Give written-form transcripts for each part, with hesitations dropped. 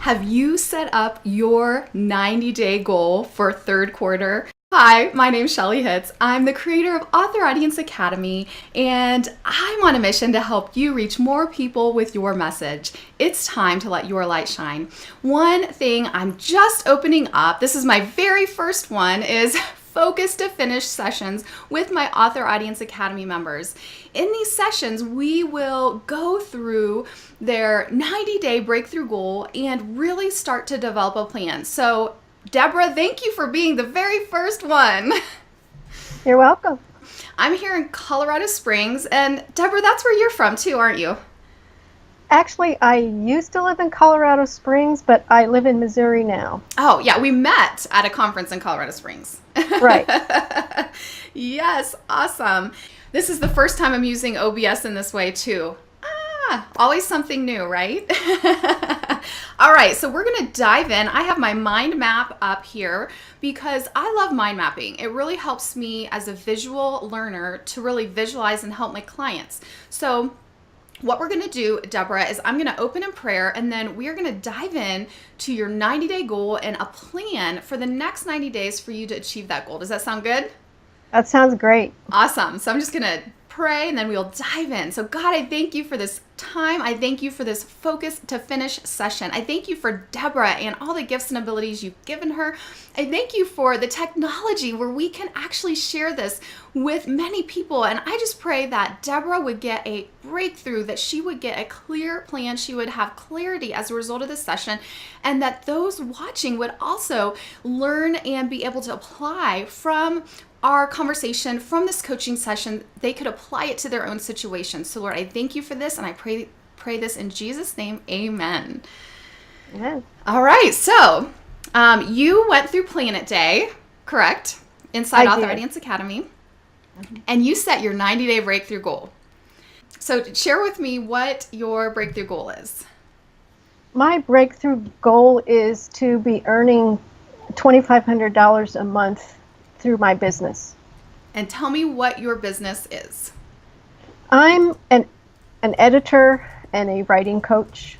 Have you set up your 90-day goal for third quarter? Hi, my name's Shelley Hitz. I'm the creator of Author Audience Academy, and I'm on a mission to help you reach more people with your message. It's time to let your light shine. One thing I'm just opening up, this is my very first one, is Focus2Finish sessions with my Author Audience Academy members. In these sessions, we will go through their 90-day breakthrough goal and really start to develop a plan. So, Debra, thank you for being the very first one. You're welcome. I'm here in Colorado Springs, and Debra, that's where you're from too, aren't you? Actually, I used to live in Colorado Springs, but I live in Missouri now. Oh, yeah, we met at a conference in Colorado Springs. Right. Yes, awesome. This is the first time I'm using OBS in this way too. Always something new, right? All right, so we're going to dive in. I have my mind map up here because I love mind mapping. It really helps me as a visual learner to really visualize and help my clients. So what we're going to do, Debra, is I'm going to open in prayer, and then we are going to dive in to your 90-day goal and a plan for the next 90 days for you to achieve that goal. Does that sound good? That sounds great. Awesome. So I'm just going to pray and then we'll dive in. So God, I thank you for this time. I thank you for this Focus2Finish session. I thank you for Debra and all the gifts and abilities you've given her. I thank you for the technology where we can actually share this with many people. And I just pray that Debra would get a breakthrough, that she would get a clear plan, she would have clarity as a result of this session, and that those watching would also learn and be able to apply from our conversation, from this coaching session. They could apply it to their own situation. So Lord, I thank you for this, and I pray this in Jesus' name, amen. Amen. All right, so you went through Planet Day, correct? Inside Author Audience Academy, and you set your 90-day breakthrough goal. So share with me what your breakthrough goal is. My breakthrough goal is to be earning $2,500 a month through my business. And tell me what your business is. I'm an editor and a writing coach.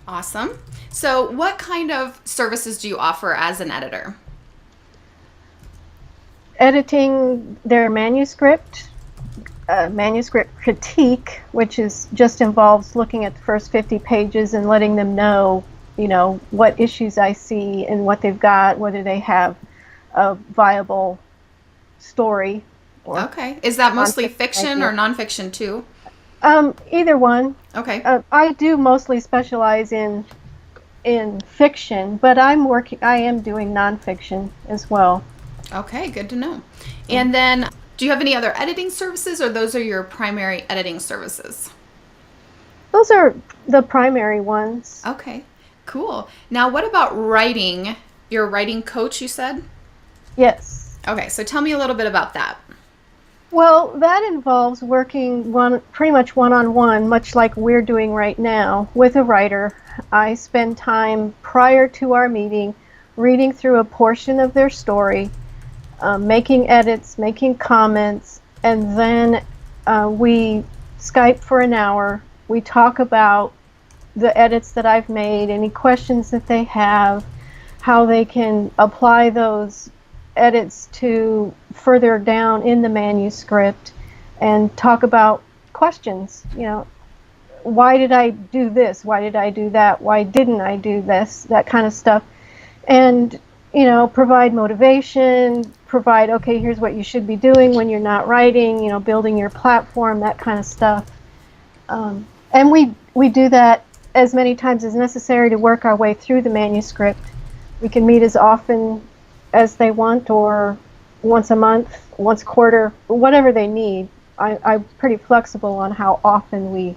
Awesome. So what kind of services do you offer as an editor? Editing their manuscript critique, which is just involves looking at the first 50 pages and letting them know, what issues I see and what they've got, whether they have a viable story. Okay. Is that mostly fiction or nonfiction too? Either one. Okay. I do mostly specialize in fiction, but I am doing nonfiction as well. Okay, good to know. And then, do you have any other editing services, or those are your primary editing services? Those are the primary ones. Okay, cool. Now, what about writing? You're a writing coach, you said? Yes. Okay, so tell me a little bit about that. Well, that involves working pretty much one-on-one, much like we're doing right now, with a writer. I spend time prior to our meeting reading through a portion of their story, making edits, making comments, and then we Skype for an hour. We talk about the edits that I've made, any questions that they have, how they can apply those edits to further down in the manuscript, and talk about questions. Why did I do this? Why did I do that? Why didn't I do this? That kind of stuff. And provide motivation, provide, okay, here's what you should be doing when you're not writing, building your platform, that kind of stuff. And we do that as many times as necessary to work our way through the manuscript. We can meet as often as they want, or once a month, once a quarter, whatever they need. I'm pretty flexible on how often we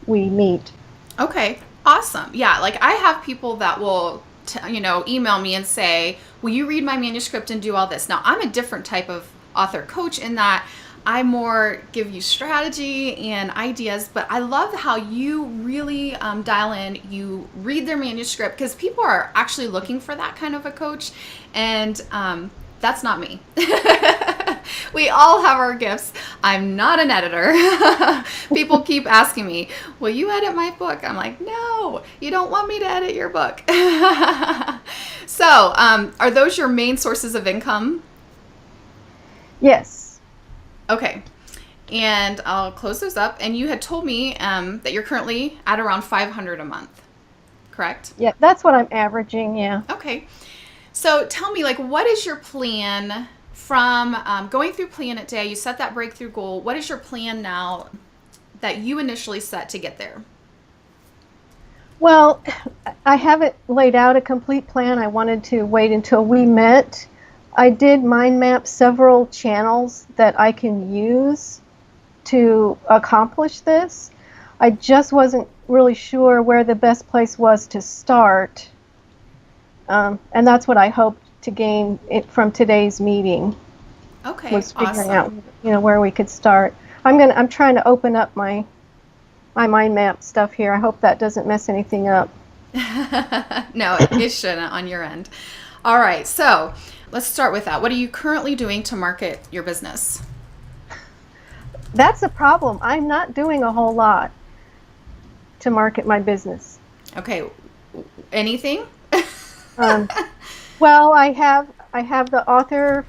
meet. Okay, awesome. Yeah, like I have people that will email me and say, will you read my manuscript and do all this? Now, I'm a different type of author coach in that I more give you strategy and ideas, but I love how you really dial in, you read their manuscript, because people are actually looking for that kind of a coach, and that's not me. We all have our gifts. I'm not an editor. People keep asking me, will you edit my book? I'm like, no, you don't want me to edit your book. So, are those your main sources of income? Yes. Okay. And I'll close those up. And you had told me that you're currently at around $500 a month, correct? Yeah, that's what I'm averaging, yeah. Okay. So tell me, like, what is your plan from going through Plan It Day? You set that breakthrough goal. What is your plan now that you initially set to get there? Well, I haven't laid out a complete plan. I wanted to wait until we met. I did mind map several channels that I can use to accomplish this. I just wasn't really sure where the best place was to start. And that's what I hoped to gain from today's meeting. Okay, was figuring awesome. out, where we could start. I'm trying to open up my mind map stuff here. I hope that doesn't mess anything up. No, it shouldn't on your end. All right, so let's start with that. What are you currently doing to market your business? That's the problem. I'm not doing a whole lot to market my business. Okay, anything? Well, I have the author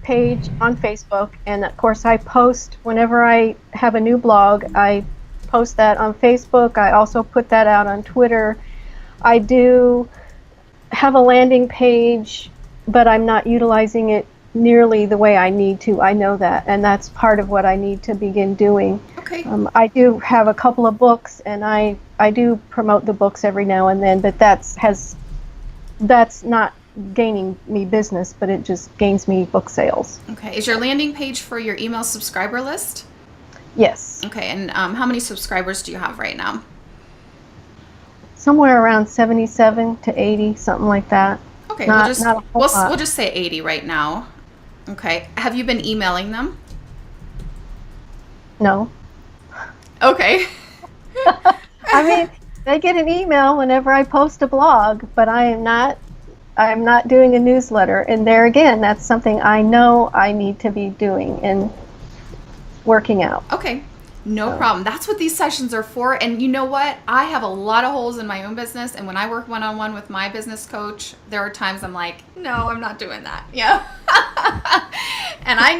page on Facebook, and of course I post whenever I have a new blog. I post that on Facebook. I also put that out on Twitter. I do have a landing page, but I'm not utilizing it nearly the way I need to. I know that, and that's part of what I need to begin doing. Okay. I do have a couple of books, and I do promote the books every now and then, but that's not gaining me business, but it just gains me book sales. Okay. Is your landing page for your email subscriber list? Yes. Okay. And how many subscribers do you have right now? Somewhere around 77 to 80, something like that. Okay. Not we'll a whole lot. we'll just say 80 right now. Okay. Have you been emailing them? No. Okay. I mean, they get an email whenever I post a blog, but I'm not doing a newsletter. And there again, that's something I know I need to be doing and working out. Okay. No problem. That's what these sessions are for. And you know what? I have a lot of holes in my own business. And when I work one-on-one with my business coach, there are times I'm like, no, I'm not doing that. Yeah. And I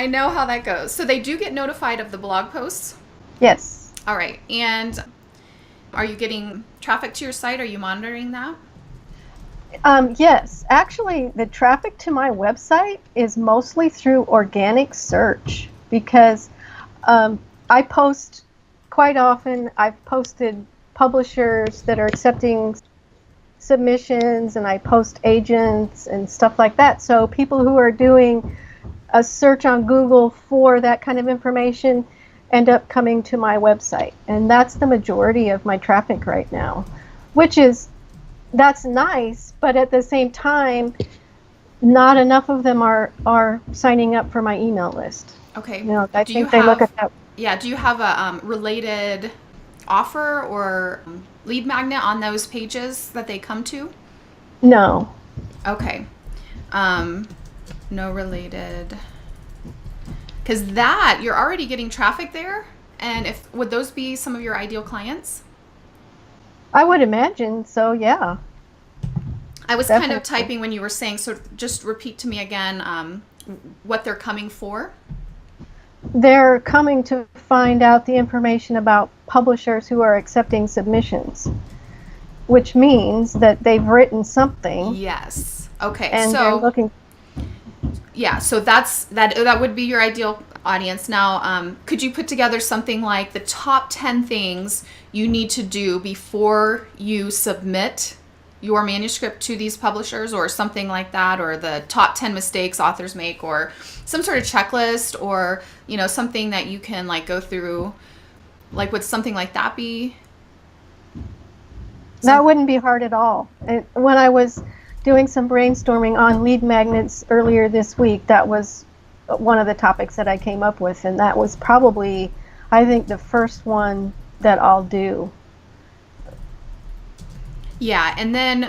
know how that goes. So they do get notified of the blog posts? Yes. All right. And are you getting traffic to your site? Are you monitoring that? Yes. Actually, the traffic to my website is mostly through organic search because I post quite often. I've posted publishers that are accepting submissions, and I post agents and stuff like that. So people who are doing a search on Google for that kind of information end up coming to my website. And that's the majority of my traffic right now, that's nice, but at the same time, not enough of them are signing up for my email list. Okay. I think they look at that. Yeah. Do you have a related offer or lead magnet on those pages that they come to? No. Okay. No related. Because you're already getting traffic there. And would those be some of your ideal clients? I would imagine so, yeah. I was Definitely. kind of typing when you were saying, so just repeat to me again what they're coming for. They're coming to find out the information about publishers who are accepting submissions, which means that they've written something. Yes. Okay. And so they're looking. Yeah, so that would be your ideal audience. Now, could you put together something like the top 10 things you need to do before you submit your manuscript to these publishers, or something like that, or the top 10 mistakes authors make, or some sort of checklist, or something that you can go through? Like, would something like that be? That wouldn't be hard at all. When I was doing some brainstorming on lead magnets earlier this week, that was one of the topics that I came up with, and that was probably, I think, the first one that I'll do. Yeah, and then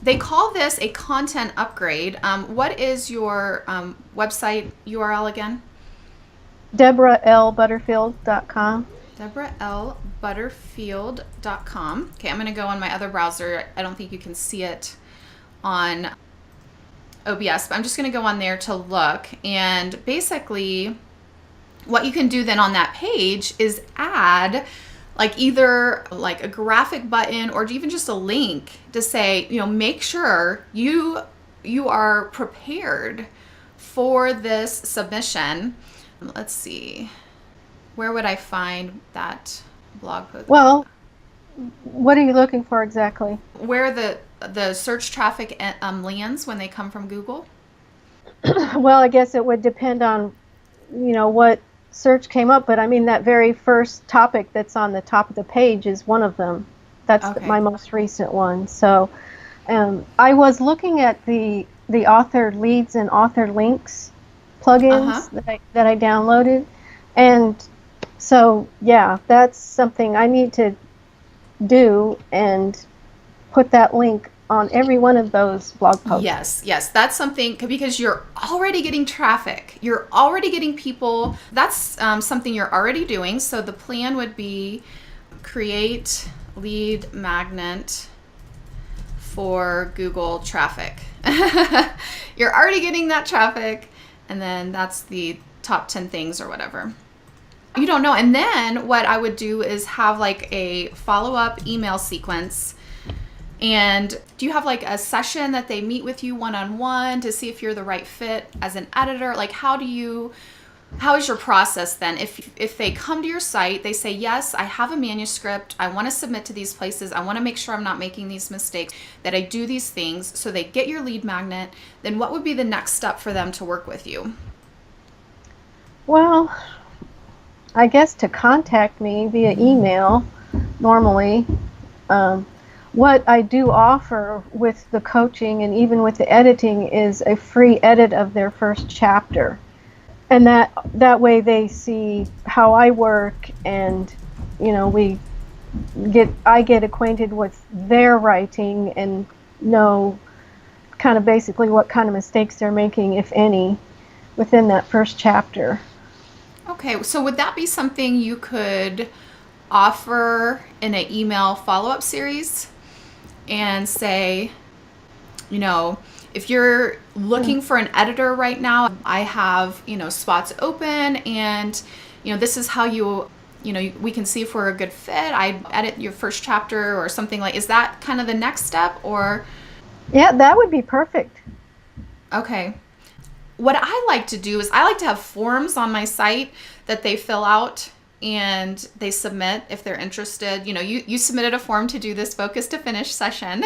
they call this a content upgrade. What is your website URL again? DebraLButterfield.com. DebraLButterfield.com. Okay, I'm going to go on my other browser. I don't think you can see it on OBS, but I'm just going to go on there to look. And basically, what you can do then on that page is add like either like a graphic button or even just a link to say, make sure you are prepared for this submission. Let's see. Where would I find that blog post? Well, what are you looking for exactly? Where the search traffic lands when they come from Google? Well, I guess it would depend on, what search came up, but I mean that very first topic that's on the top of the page is one of them. That's Okay. my most recent one. So I was looking at the author leads and author links plugins that I downloaded, and so yeah, that's something I need to do and put that link on every one of those blog posts. Yes, that's something, because you're already getting traffic. You're already getting people. That's something you're already doing. So the plan would be create lead magnet for Google traffic. You're already getting that traffic, and then that's the top 10 things or whatever. You don't know. And then what I would do is have like a follow-up email sequence. And do you have like a session that they meet with you one-on-one to see if you're the right fit as an editor? Like how is your process then? If they come to your site, they say, yes, I have a manuscript, I want to submit to these places, I want to make sure I'm not making these mistakes, that I do these things, so they get your lead magnet, then what would be the next step for them to work with you? Well, I guess to contact me via email normally. What I do offer with the coaching and even with the editing is a free edit of their first chapter. And that way they see how I work, and I get acquainted with their writing and know kind of basically what kind of mistakes they're making, if any, within that first chapter. Okay, so would that be something you could offer in an email follow-up series and say, if you're looking for an editor right now, I have, spots open, and, this is how we can see if we're a good fit. I edit your first chapter or something is that kind of the next step, or? Yeah, that would be perfect. Okay. What I like to do is I like to have forms on my site that they fill out and they submit if they're interested. You submitted a form to do this Focus2Finish session.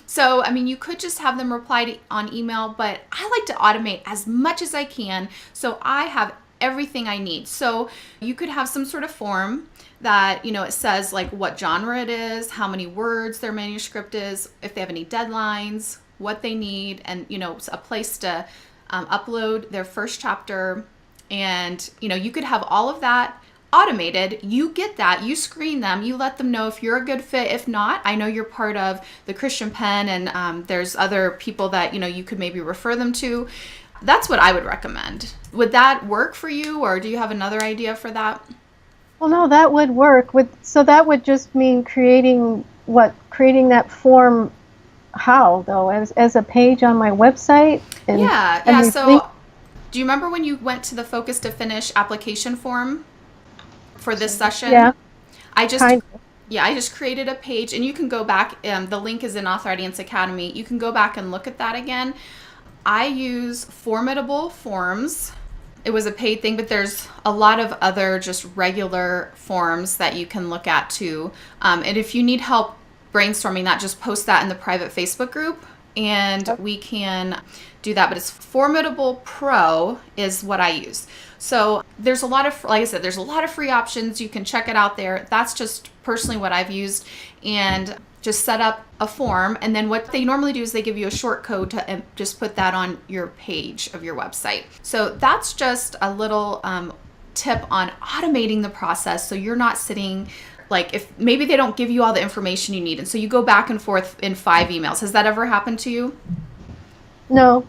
So, you could just have them reply on email, but I like to automate as much as I can so I have everything I need. So you could have some sort of form that, it says like what genre it is, how many words their manuscript is, if they have any deadlines, what they need, and, a place to upload their first chapter. And, you could have all of that automated. You get that, you screen them, you let them know if you're a good fit. If not, I know you're part of the Christian Pen, and there's other people that, you could maybe refer them to. That's what I would recommend. Would that work for you, or do you have another idea for that? Well, no, that would work. So that would just mean creating that form. How though? As a page on my website? Yeah. So do you remember when you went to the Focus2Finish application form for this session? Yeah. I just created a page, and you can go back. The link is in Author Audience Academy. You can go back and look at that again. I use Formidable Forms. It was a paid thing, but there's a lot of other just regular forms that you can look at too. And if you need help brainstorming that, just post that in the private Facebook group, and we can do that. But it's Formidable Pro is what I use. So there's a lot of, like I said, there's a lot of free options. You can check it out there. That's just personally what I've used, and just set up a form. And then what they normally do is they give you a short code to just put that on your page of your website. So that's just a little tip on automating the process, so you're not sitting like if maybe they don't give you all the information you need, and so you go back and forth in 5 emails. Has that ever happened to you? No.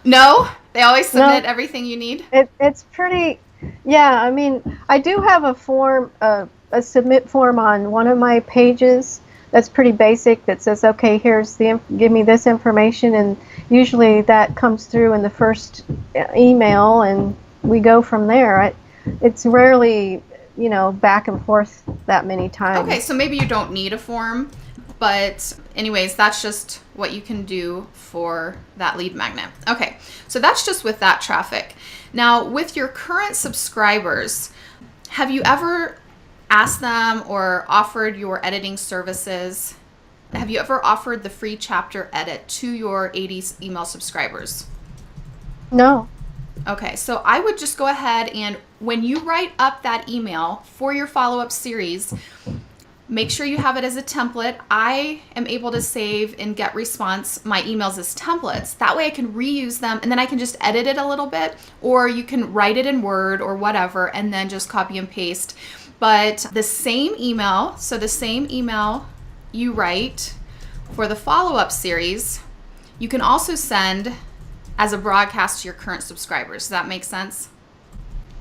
No? They always submit No. everything you need? It's pretty, yeah, I mean, I do have a form, a submit form on one of my pages that's pretty basic that says, okay, give me this information, and usually that comes through in the first email, and we go from there. It's rarely, back and forth that many times. Okay, so maybe you don't need a form, but anyways, that's just what you can do for that lead magnet. Okay, so that's just with that traffic. Now, with your current subscribers, have you ever asked them or offered your editing services? Have you ever offered the free chapter edit to your 80 email subscribers? No. Okay, so I would just go ahead and when you write up that email for your follow-up series, make sure you have it as a template. I am able to save in GetResponse my emails as templates. That way I can reuse them, and then I can just edit it a little bit, or you can write it in Word or whatever and then just copy and paste. But the same email, so the same email you write for the follow-up series, you can also send as a broadcast to your current subscribers. Does that make sense?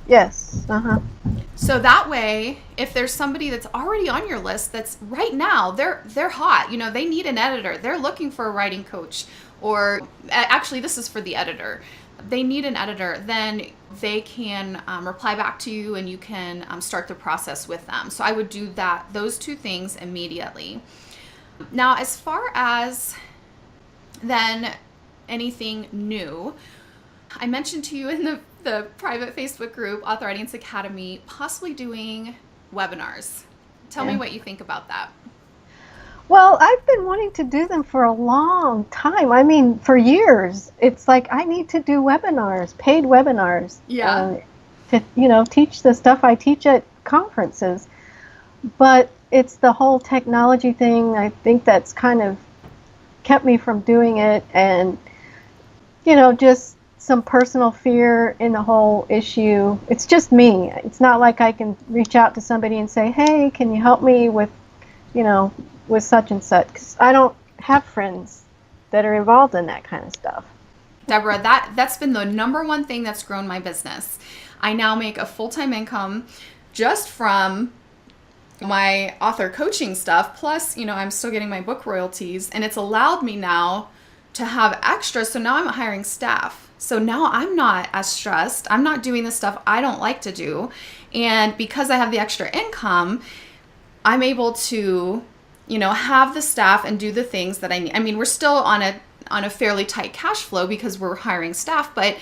Yes. So that way, if there's somebody that's already on your list that's right now, they're hot, they need an editor, they're looking for a writing coach, or actually this is for the editor, they need an editor, then they can reply back to you and you can start the process with them. So I would do those 2 things immediately. Now, as far as then anything new, I mentioned to you in the private Facebook group, Author Audience Academy, possibly doing webinars. Tell me what you think about that. Well, I've been wanting to do them for a long time. I mean, for years. It's like I need to do webinars, paid webinars. Yeah. To teach the stuff I teach at conferences. But it's the whole technology thing. I think that's kind of kept me from doing it, and just some personal fear in the whole issue. It's just me. It's not like I can reach out to somebody and say, hey, can you help me with, with such and such? 'Cause I don't have friends that are involved in that kind of stuff. Debra, that's been the number one thing that's grown my business. I now make a full-time income just from my author coaching stuff. Plus, I'm still getting my book royalties, and it's allowed me now to have extra. So now I'm hiring staff. So now I'm not as stressed. I'm not doing the stuff I don't like to do. And because I have the extra income, I'm able to, have the staff and do the things that I need. I mean, we're still on a fairly tight cash flow because we're hiring staff, but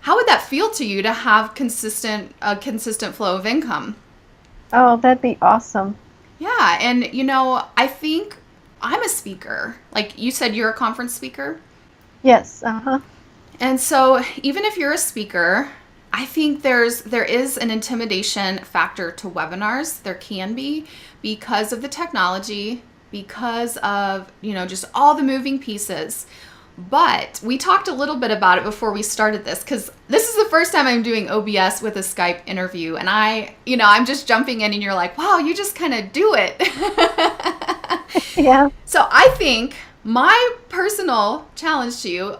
how would that feel to you to have a consistent flow of income? Oh, that'd be awesome. Yeah. And, I think I'm a speaker. Like you said, you're a conference speaker. Yes. And so even if you're a speaker, I think there is an intimidation factor to webinars. There can be, because of the technology, because of, just all the moving pieces. But we talked a little bit about it before we started this, because this is the first time I'm doing OBS with a Skype interview. And I'm just jumping in and you're like, wow, you just kind of do it. Yeah. So I think my personal challenge to you,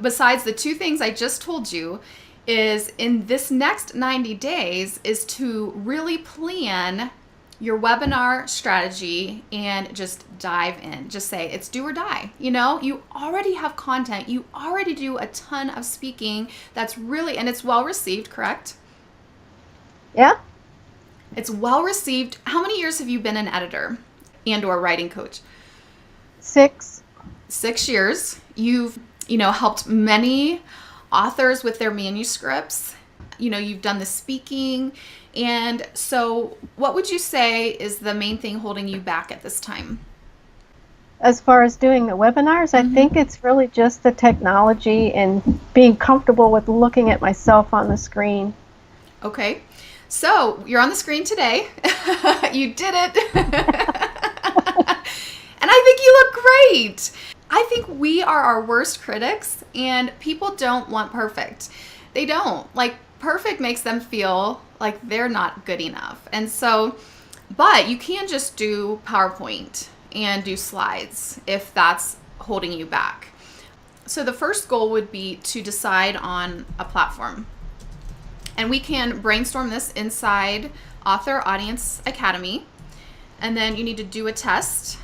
besides the 2 things I just told you, is in this next 90 days is to really plan your webinar strategy and just dive in. Just say it's do or die. You already have content. You already do a ton of speaking that's really, and it's well received, correct? Yeah. It's well received. How many years have you been an editor and or writing coach? 6. 6 years. You've, helped many authors with their manuscripts. You've done the speaking. And so what would you say is the main thing holding you back at this time? As far as doing the webinars, I think it's really just the technology and being comfortable with looking at myself on the screen. Okay. So you're on the screen today. You did it. And I think you look great. I think we are our worst critics, and people don't want perfect. They don't. Like, perfect makes them feel like they're not good enough. And so But you can just do PowerPoint and do slides if that's holding you back. So the first goal would be to decide on a platform. And we can brainstorm this inside Author Audience Academy. And then you need to do a test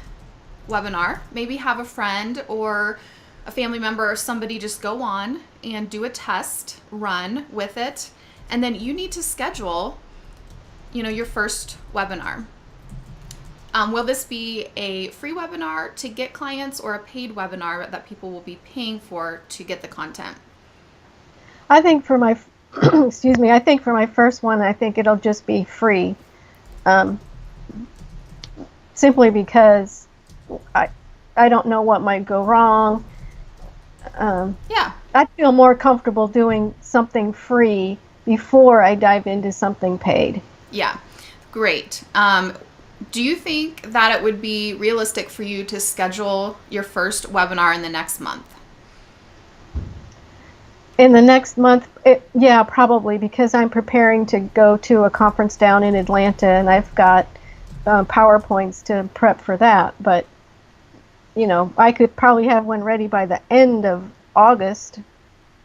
webinar. Maybe have a friend or a family member or somebody just go on and do a test run with it. And then you need to schedule, your first webinar. Will this be a free webinar to get clients or a paid webinar that people will be paying for to get the content? I think for my, I think for my first one, I think it'll just be free. Simply because I don't know what might go wrong. I feel more comfortable doing something free before I dive into something paid. Yeah, great. Do you think that it would be realistic for you to schedule your first webinar in the next month? In the next month, yeah, probably, because I'm preparing to go to a conference down in Atlanta, and I've got PowerPoints to prep for that. But, I could probably have one ready by the end of August.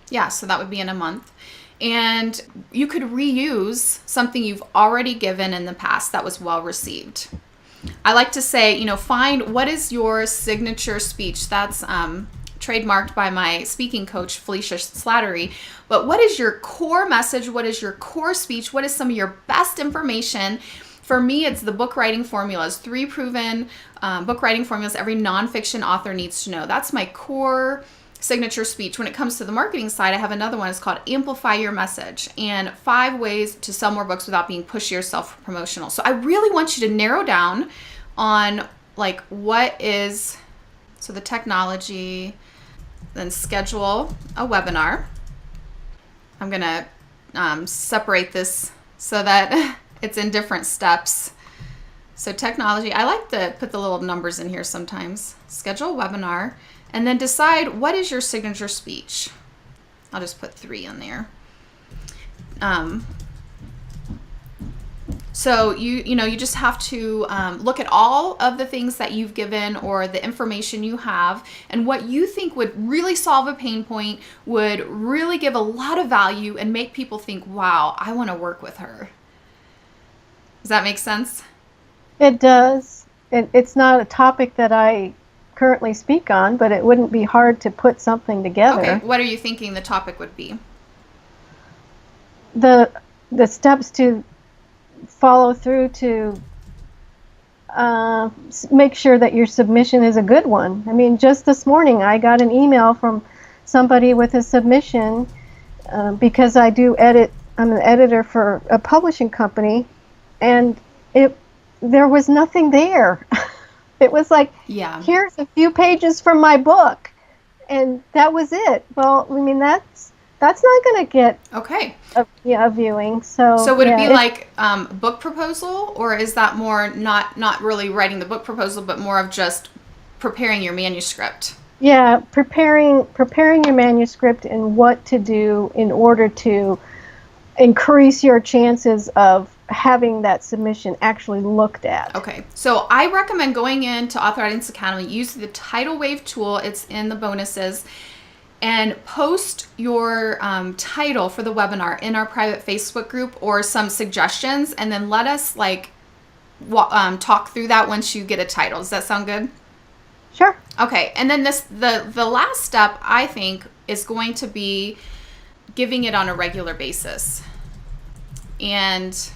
Yeah, so that would be in a month. And you could reuse something you've already given in the past that was well received. I like to say, find what is your signature speech. That's trademarked by my speaking coach, Felicia Slattery. But what is your core message? What is your core speech? What is some of your best information? For me, it's the book writing formulas, 3 proven book writing formulas every nonfiction author needs to know. That's my core signature speech. When it comes to the marketing side, I have another one. It's called Amplify Your Message and 5 ways to sell more books without being pushy or self-promotional. So I really want you to narrow down on what is, so the technology, then schedule a webinar. I'm going to separate this so that it's in different steps. So technology, I like to put the little numbers in here sometimes. Schedule a webinar. And then decide what is your signature speech. I'll just put 3 in there. So you just have to look at all of the things that you've given or the information you have and what you think would really solve a pain point, would really give a lot of value and make people think, wow, I want to work with her. Does that make sense? It does. It's not a topic that I currently speak on, but it wouldn't be hard to put something together. Okay, what are you thinking the topic would be? The steps to follow through to make sure that your submission is a good one. I mean, just this morning I got an email from somebody with a submission because I do edit. I'm an editor for a publishing company, and there was nothing there. It was like, here's a few pages from my book, and that was it. Well, I mean, that's not going to get a viewing. So would it be like book proposal, or is that more not really writing the book proposal, but more of just preparing your manuscript? Yeah, preparing your manuscript and what to do in order to increase your chances of having that submission actually looked at. Okay, so I recommend going into Author Audience Academy, use the Tidal Wave tool, it's in the bonuses, and post your title for the webinar in our private Facebook group or some suggestions, and then let us talk through that once you get a title. Does that sound good? Sure. Okay, and then the last step, I think, is going to be giving it on a regular basis. And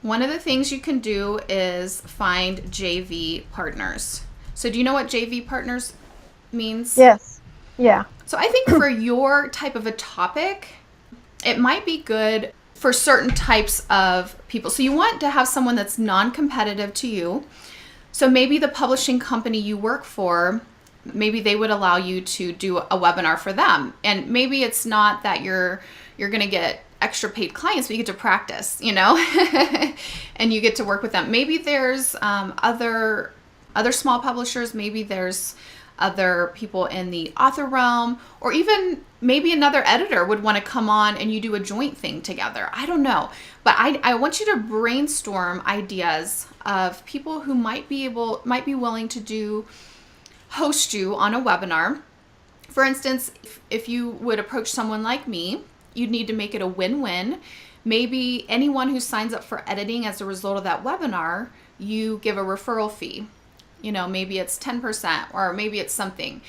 one of the things you can do is find JV partners. So do you know what JV partners means? Yes. Yeah. So I think for your type of a topic, it might be good for certain types of people. So you want to have someone that's non-competitive to you. So maybe the publishing company you work for, maybe they would allow you to do a webinar for them. And maybe it's not that you're going to get extra paid clients, but you get to practice, and you get to work with them. Maybe there's other small publishers. Maybe there's other people in the author realm, or even maybe another editor would want to come on and you do a joint thing together. I don't know. But I want you to brainstorm ideas of people who might be willing to host you on a webinar. For instance, if you would approach someone like me, you'd need to make it a win-win. Maybe anyone who signs up for editing as a result of that webinar, you give a referral fee. Maybe it's 10% or maybe it's something.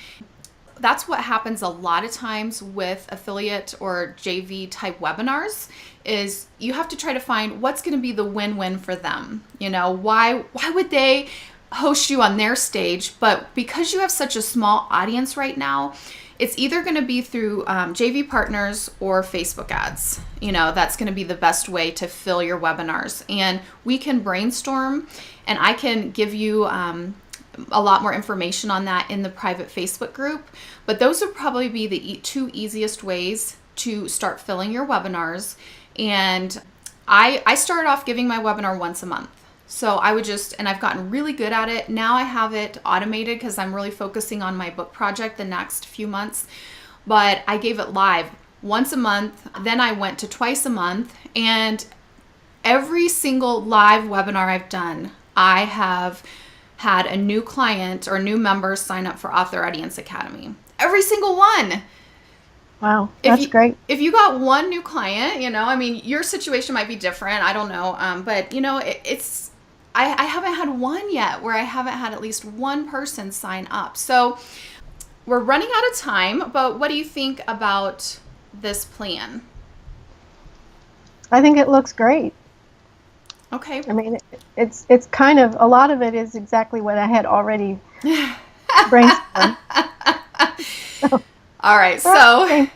That's what happens a lot of times with affiliate or JV type webinars, is you have to try to find what's going to be the win-win for them. Why would they host you on their stage? But because you have such a small audience right now, it's either going to be through JV partners or Facebook ads. That's going to be the best way to fill your webinars. And we can brainstorm, and I can give you a lot more information on that in the private Facebook group. But those would probably be the two easiest ways to start filling your webinars. And I started off giving my webinar once a month. So I would and I've gotten really good at it. Now I have it automated because I'm really focusing on my book project the next few months. But I gave it live once a month. Then I went to twice a month. And every single live webinar I've done, I have had a new client or new member sign up for Author Audience Academy. Every single one. Wow, that's great. If you got one new client, your situation might be different. I don't know. But, I haven't had one yet where I haven't had at least one person sign up. So we're running out of time, but what do you think about this plan? I think it looks great. Okay. I mean, it's kind of, a lot of it is exactly what I had already brainstormed. All right. So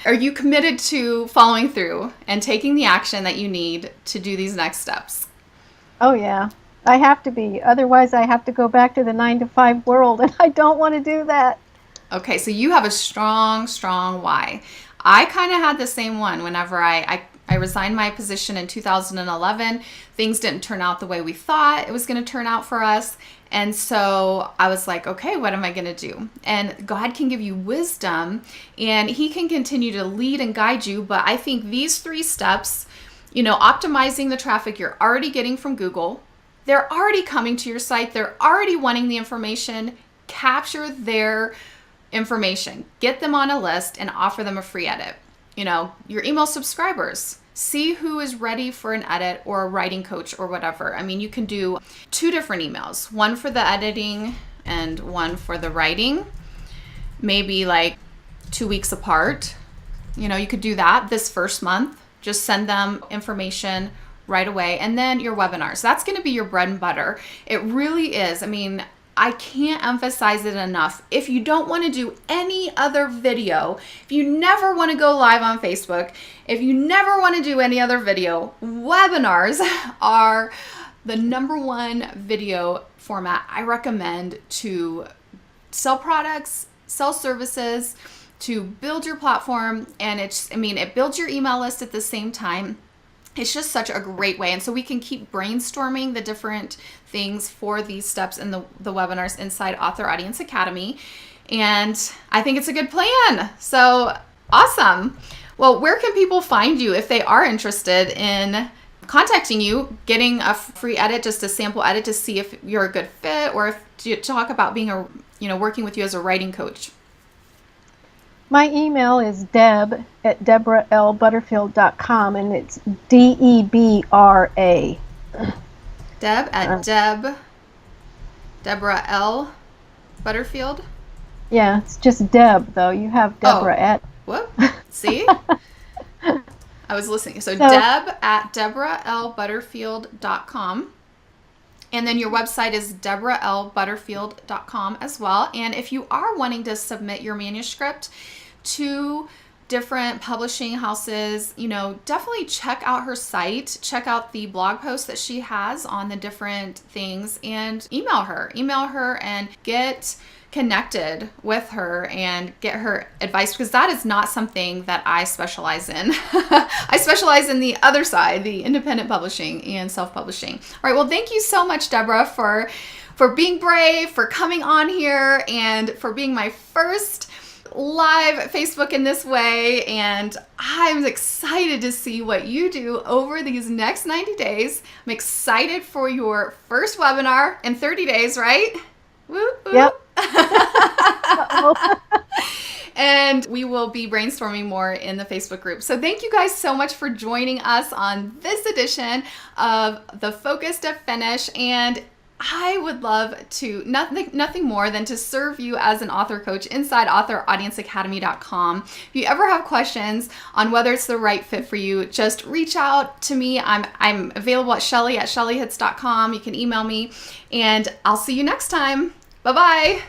are you committed to following through and taking the action that you need to do these next steps? Oh, yeah. I have to be. Otherwise, I have to go back to the 9-to-5 world, and I don't want to do that. Okay. So you have a strong, strong why. I kind of had the same one whenever I resigned my position in 2011. Things didn't turn out the way we thought it was going to turn out for us. And so I was like, okay, what am I going to do? And God can give you wisdom, and He can continue to lead and guide you. But I think these 3 steps, optimizing the traffic you're already getting from Google, they're already coming to your site. They're already wanting the information. Capture their information, get them on a list, and offer them a free edit. Your email subscribers, see who is ready for an edit or a writing coach or whatever. I mean, you can do 2 different emails, one for the editing and one for the writing, maybe like 2 weeks apart. You could do that this first month. Just send them information right away. And then your webinars, that's going to be your bread and butter. It really is. I mean, I can't emphasize it enough. If you don't want to do any other video, if you never want to go live on Facebook, if you never want to do any other video, webinars are the number one video format I recommend to sell products, sell services, to build your platform. And it builds your email list at the same time. It's just such a great way. And so we can keep brainstorming the different things for these steps in the webinars inside Author Audience Academy. And I think it's a good plan. So awesome. Well, where can people find you if they are interested in contacting you, getting a free edit, just a sample edit to see if you're a good fit, or if to talk about being working with you as a writing coach? My email is deb@debralbutterfield.com, and it's DEBRA. Deb at Debra L. Butterfield? Yeah, it's just Deb, though. You have Debra at... Whoop. See? I was listening. So Deb at DebraLButterfield.com. And then your website is DebraLButterfield.com as well. And if you are wanting to submit your manuscript to different publishing houses, definitely check out her site, check out the blog posts that she has on the different things, and email her and get connected with her and get her advice, because that is not something that I specialize in. I specialize in the other side, the independent publishing and self-publishing. All right, well, thank you so much, Debra, for for being brave, for coming on here, and for being my first live Facebook in this way. And I'm excited to see what you do over these next 90 days. I'm excited for your first webinar in 30 days, right? Woo, woo. Yep. And we will be brainstorming more in the Facebook group. So thank you guys so much for joining us on this edition of the Focus to Finish. And I would love to, nothing more than to serve you as an author coach inside authoraudienceacademy.com. If you ever have questions on whether it's the right fit for you, just reach out to me. I'm available at shelleyhitz.com. You can email me, and I'll see you next time. Bye-bye.